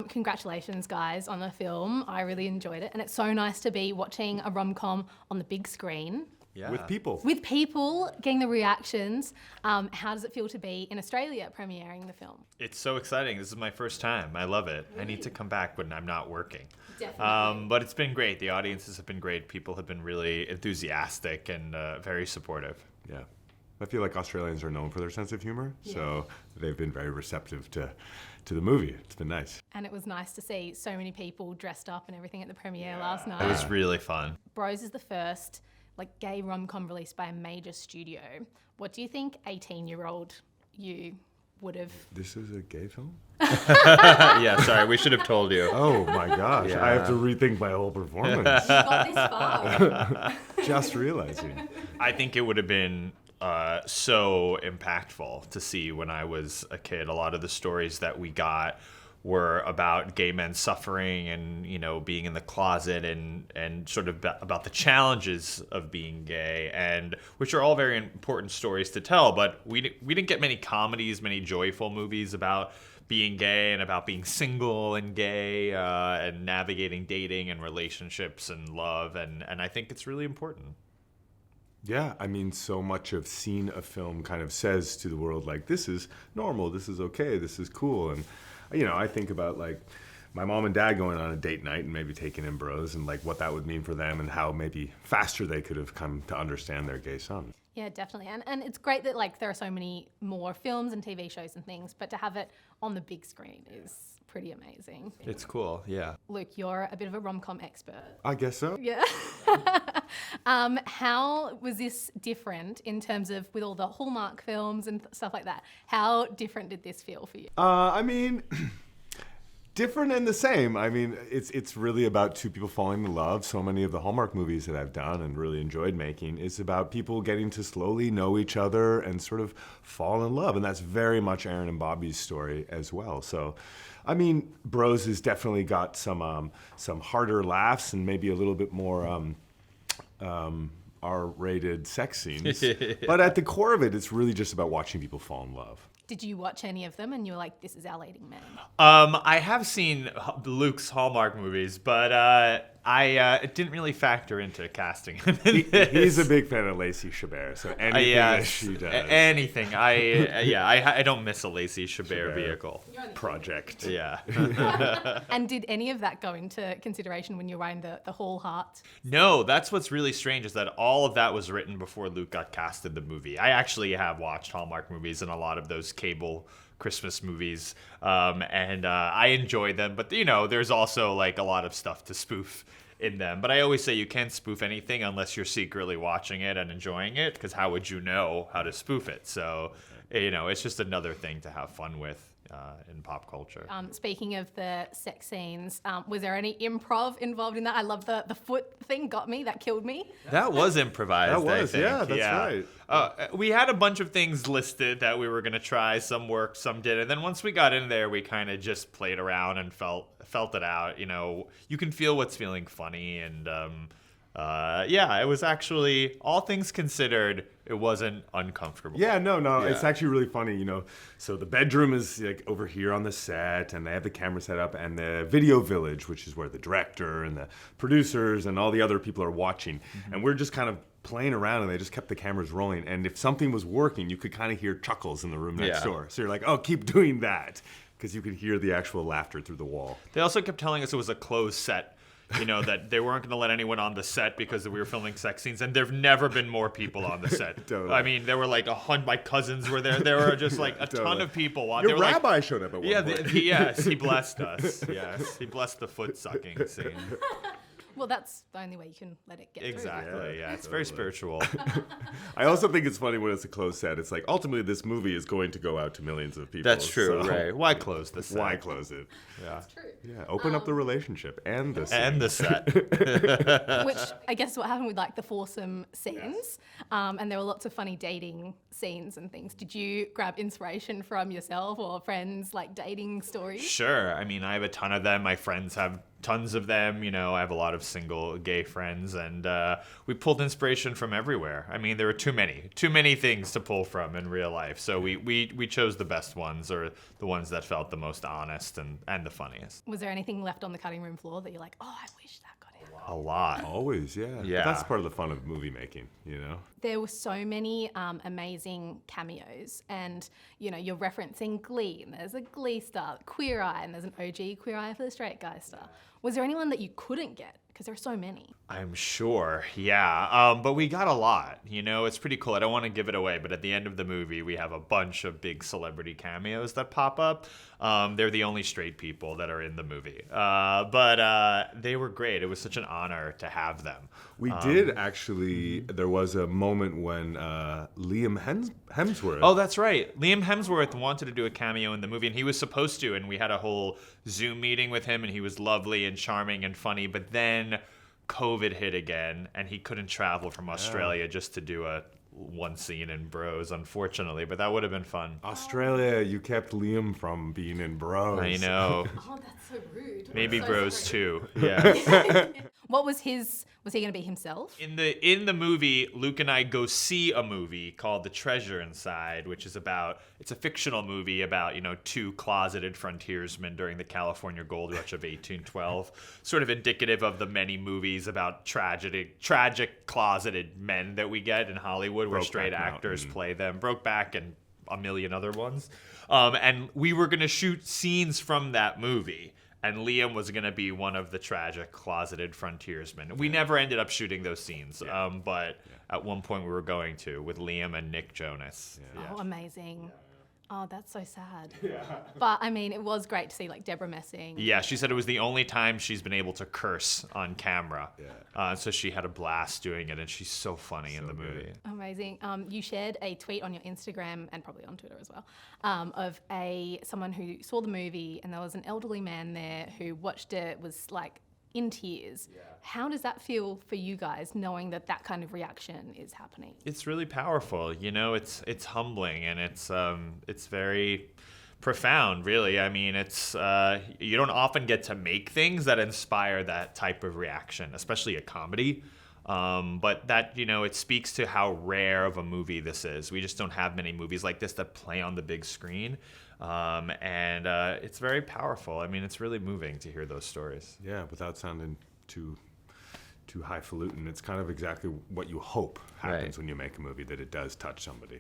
Congratulations, guys, on the film. I really enjoyed it. And it's so nice to be watching a rom-com on the big screen. Yeah. With people. With people, getting the reactions. How does it feel to be in Australia premiering the film? It's so exciting. This is my first time. I love it. I need to come back when I'm not working. Definitely. But it's been great. The audiences have been great. People have been really enthusiastic and very supportive. Yeah. I feel like Australians are known for their sense of humor, so they've been very receptive to the movie. It's been nice. And it was nice to see so many people dressed up and everything at the premiere last night. It was really fun. Bros is the first gay rom-com released by a major studio. What do you think 18-year-old you would have... This is a gay film? Yeah, sorry, we should have told you. Oh my gosh, Yeah. I have to rethink my whole performance. You got this far. Just realizing. I think it would have been so impactful to see when I was a kid. A lot of the stories that we got were about gay men suffering and, you know, being in the closet and sort of about the challenges of being gay, and which are all very important stories to tell. But we didn't get many comedies, many joyful movies about being gay and about being single and gay and navigating dating and relationships and love. And I think it's really important. Yeah, I mean, so much of seeing a film kind of says to the world, like, this is normal, this is okay, this is cool. And, you know, I think about, like, my mom and dad going on a date night and maybe taking in bros and, like, what that would mean for them and how maybe faster they could have come to understand their gay son. Yeah, definitely. And it's great that, there are so many more films and TV shows and things, but to have it on the big screen is pretty amazing. It's cool, yeah. Luke, you're a bit of a rom-com expert. I guess so. Yeah. How was this different in terms of with all the Hallmark films and stuff like that? How different did this feel for you? I mean, different and the same. I mean, it's really about two people falling in love. So many of the Hallmark movies that I've done and really enjoyed making is about people getting to slowly know each other and sort of fall in love. And that's very much Aaron and Bobby's story as well. So, I mean, Bros has definitely got some harder laughs and maybe a little bit more R-rated sex scenes. But at the core of it, it's really just about watching people fall in love. Did you watch any of them and you were like, this is our leading man? I have seen Luke's Hallmark movies, but I didn't really factor into casting him in this. He's a big fan of Lacey Chabert, so anything that she does. Anything. I don't miss a Lacey Chabert vehicle. Project. Yeah. And did any of that go into consideration when you were writing the Hall Heart? No, that's what's really strange is that all of that was written before Luke got cast in the movie. I actually have watched Hallmark movies and a lot of those cable Christmas movies, and I enjoy them. But, you know, there's also like a lot of stuff to spoof in them. But I always say you can't spoof anything unless you're secretly watching it and enjoying it, because how would you know how to spoof it? So, you know, it's just another thing to have fun with in pop culture. Speaking of the sex scenes, was there any improv involved in that? I love the foot thing, got me, that killed me. That was improvised, That was, I think. yeah, that's right. We had a bunch of things listed that we were going to try. Some worked, some did. And then once we got in there, we kind of just played around and felt it out. You know, you can feel what's feeling funny. And it was actually, all things considered, it wasn't uncomfortable. Yeah, no, Yeah. it's actually really funny, you know. So the bedroom is like over here on the set, and they have the camera set up, and the video village, which is where the director and the producers and all the other people are watching. Mm-hmm. And we're just kind of playing around, and they just kept the cameras rolling. And if something was working, you could kind of hear chuckles in the room next door. So you're like, oh, keep doing that, because you could hear the actual laughter through the wall. They also kept telling us it was a closed set. You know, that they weren't going to let anyone on the set because we were filming sex scenes, and there've never been more people on the set. Totally. I mean, there were like my cousins were there. There were just like a ton of people. Your rabbi showed up at one point. Yes, he blessed us. Yes, he blessed the foot sucking scene. Well, that's the only way you can let it get through. Exactly. Yeah, it's very spiritual. I also think it's funny when it's a closed set. It's like, ultimately, this movie is going to go out to millions of people. That's true, so right? Why close the set? Why close it? Yeah. That's true. Yeah, open up the relationship and the scene. And the set. Which I guess is what happened with like the foursome scenes. And there were lots of funny dating scenes and things. Did you grab inspiration from yourself or friends, like dating stories? Sure. I mean, I have a ton of them. My friends have tons of them. You know, I have a lot of single gay friends, and we pulled inspiration from everywhere. I mean, there were too many things to pull from in real life. So we chose the best ones, or the ones that felt the most honest and the funniest. Was there anything left on the cutting room floor that you're like, oh, I wish that got in? A lot. Always, yeah. Yeah. But that's part of the fun of movie making, you know? There were so many amazing cameos, and you know, you're referencing Glee, and there's a Glee star, Queer Eye, and there's an OG Queer Eye for the Straight Guy star. Was there anyone that you couldn't get? Because there are so many. I'm sure, yeah. But we got a lot. You know, it's pretty cool. I don't want to give it away, but at the end of the movie, we have a bunch of big celebrity cameos that pop up. They're the only straight people that are in the movie. But they were great. It was such an honor to have them. We did actually, there was a moment when Liam Hemsworth. Oh, that's right. Liam Hemsworth wanted to do a cameo in the movie, and he was supposed to, and we had a whole Zoom meeting with him, and he was lovely and charming and funny, but then COVID hit again, and he couldn't travel from Australia just to do one scene in Bros, unfortunately, but that would have been fun. Australia, you kept Liam from being in Bros. I know. Oh, that's so rude. Maybe So Bros sorry. too. Yeah. What was his? Was he going to be himself? In the movie, Luke and I go see a movie called The Treasure Inside, which is it's a fictional movie about, you know, two closeted frontiersmen during the California Gold Rush of 1812, sort of indicative of the many movies about tragic closeted men that we get in Hollywood, where straight actors play them. Brokeback and a million other ones. And we were going to shoot scenes from that movie. And Liam was going to be one of the tragic closeted frontiersmen. We never ended up shooting those scenes, but at one point we were going to, with Liam and Nick Jonas. Oh, amazing. Oh, that's so sad. But I mean, it was great to see like Deborah Messing. Yeah, she said it was the only time she's been able to curse on camera. So she had a blast doing it, and she's so funny in the movie. Amazing. You shared a tweet on your Instagram and probably on Twitter as well, of someone who saw the movie, and there was an elderly man there who watched it, was like in tears. How does that feel for you guys, knowing that kind of reaction is happening? It's really powerful. You know, it's humbling, and it's very profound, really. I mean, it's you don't often get to make things that inspire that type of reaction, especially a comedy. But that, you know, it speaks to how rare of a movie this is. We just don't have many movies like this that play on the big screen. And it's very powerful. I mean, it's really moving to hear those stories. Yeah, without sounding too highfalutin, it's kind of exactly what you hope happens when you make a movie, that it does touch somebody.